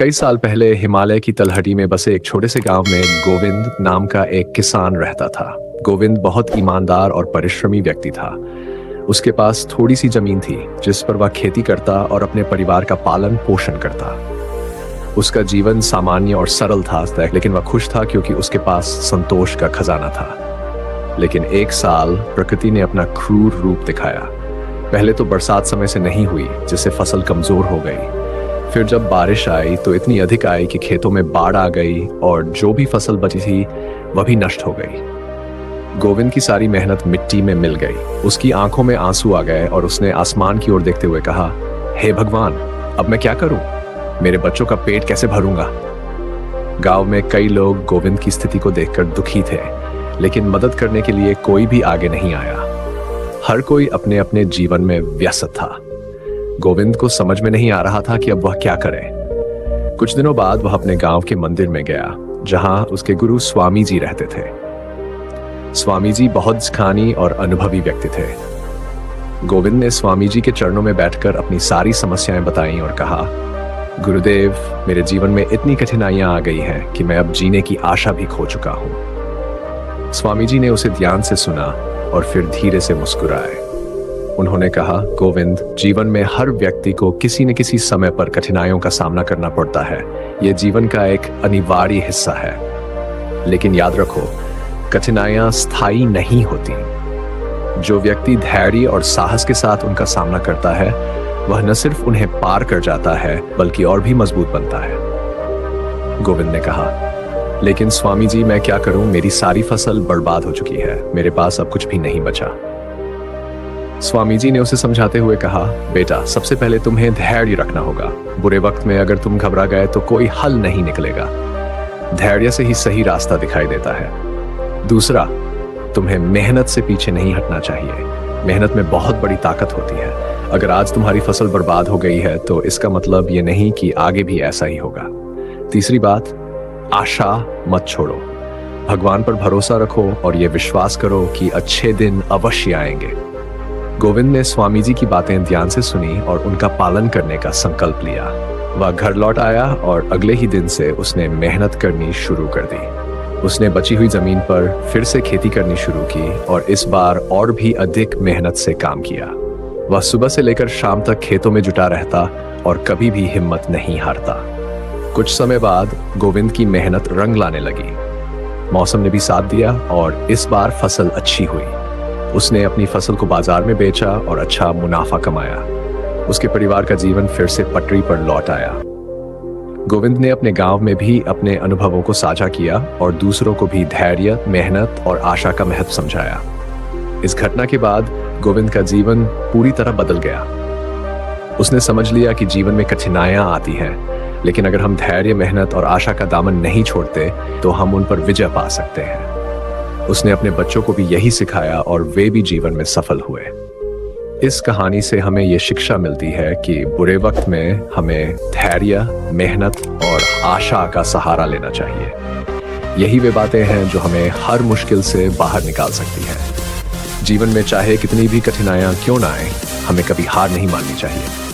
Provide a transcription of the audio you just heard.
कई साल पहले हिमालय की तलहटी में बसे एक छोटे से गांव में गोविंद नाम का एक किसान रहता था। गोविंद बहुत ईमानदार और परिश्रमी व्यक्ति था। उसके पास थोड़ी सी जमीन थी जिस पर वह खेती करता और अपने परिवार का पालन पोषण करता। उसका जीवन सामान्य और सरल था, लेकिन वह खुश था क्योंकि उसके पास संतोष का खजाना था। लेकिन एक साल प्रकृति ने अपना क्रूर रूप दिखाया। पहले तो बरसात समय से नहीं हुई, जिससे फसल कमजोर हो गई। फिर जब बारिश आई तो इतनी अधिक आई कि खेतों में बाढ़ आ गई और जो भी फसल बची थी वह भी नष्ट हो गई। गोविंद की सारी मेहनत मिट्टी में मिल गई। उसकी आंखों में आंसू आ गए और उसने आसमान की ओर देखते हुए कहा, हे भगवान, अब मैं क्या करूं? मेरे बच्चों का पेट कैसे भरूंगा? गांव में कई लोग गोविंद की स्थिति को देखकर दुखी थे, लेकिन मदद करने के लिए कोई भी आगे नहीं आया। हर कोई अपने अपने जीवन में व्यस्त था। गोविंद को समझ में नहीं आ रहा था कि अब वह क्या करे। कुछ दिनों बाद वह अपने गांव के मंदिर में गया, जहां उसके गुरु स्वामी जी रहते थे। स्वामी जी बहुत सिखानी और अनुभवी व्यक्ति थे। गोविंद ने स्वामी जी के चरणों में बैठकर अपनी सारी समस्याएं बताईं और कहा, गुरुदेव, मेरे जीवन में इतनी कठिनाइयां आ गई हैं कि मैं अब जीने की आशा भी खो चुका हूं। स्वामी जी ने उसे ध्यान से सुना और फिर धीरे से मुस्कुराए। उन्होंने कहा, गोविंद, जीवन में हर व्यक्ति को किसी न किसी समय पर कठिनाइयों का सामना करना पड़ता है। यह जीवन का एक अनिवार्य हिस्सा है। लेकिन याद रखो, कठिनाइयां स्थायी नहीं होती। जो व्यक्ति धैर्य और साहस के साथ उनका सामना करता है, वह न सिर्फ उन्हें पार कर जाता है बल्कि और भी मजबूत बनता है। गोविंद ने कहा, लेकिन स्वामी जी, मैं क्या करूं? मेरी सारी फसल बर्बाद हो चुकी है। मेरे पास अब कुछ भी नहीं बचा। स्वामी जी ने उसे समझाते हुए कहा, बेटा, सबसे पहले तुम्हें धैर्य रखना होगा। बुरे वक्त में अगर तुम घबरा गए तो कोई हल नहीं निकलेगा। धैर्य से ही सही रास्ता दिखाई देता है। दूसरा, तुम्हें मेहनत से पीछे नहीं हटना चाहिए। मेहनत में बहुत बड़ी ताकत होती है। अगर आज तुम्हारी फसल बर्बाद हो गई है तो इसका मतलब ये नहीं कि आगे भी ऐसा ही होगा। तीसरी बात, आशा मत छोड़ो। भगवान पर भरोसा रखो और ये विश्वास करो कि अच्छे दिन अवश्य आएंगे। गोविंद ने स्वामी जी की बातें ध्यान से सुनी और उनका पालन करने का संकल्प लिया। वह घर लौट आया और अगले ही दिन से उसने मेहनत करनी शुरू कर दी। उसने बची हुई जमीन पर फिर से खेती करनी शुरू की और इस बार और भी अधिक मेहनत से काम किया। वह सुबह से लेकर शाम तक खेतों में जुटा रहता और कभी भी हिम्मत नहीं हारता। कुछ समय बाद गोविंद की मेहनत रंग लाने लगी। मौसम ने भी साथ दिया और इस बार फसल अच्छी हुई। उसने अपनी फसल को बाजार में बेचा और अच्छा मुनाफा कमाया। उसके परिवार का जीवन फिर से पटरी पर लौट आया। गोविंद ने अपने गांव में भी अपने अनुभवों को साझा किया और दूसरों को भी धैर्य, मेहनत और आशा का महत्व समझाया। इस घटना के बाद गोविंद का जीवन पूरी तरह बदल गया। उसने समझ लिया कि जीवन में कठिनाइयां आती हैं, लेकिन अगर हम धैर्य, मेहनत और आशा का दामन नहीं छोड़ते तो हम उन पर विजय पा सकते हैं। उसने अपने बच्चों को भी यही सिखाया और वे भी जीवन में सफल हुए। इस कहानी से हमें ये शिक्षा मिलती है कि बुरे वक्त में हमें धैर्य, मेहनत और आशा का सहारा लेना चाहिए। यही वे बातें हैं जो हमें हर मुश्किल से बाहर निकाल सकती हैं। जीवन में चाहे कितनी भी कठिनाइयां क्यों ना आए, हमें कभी हार नहीं माननी चाहिए।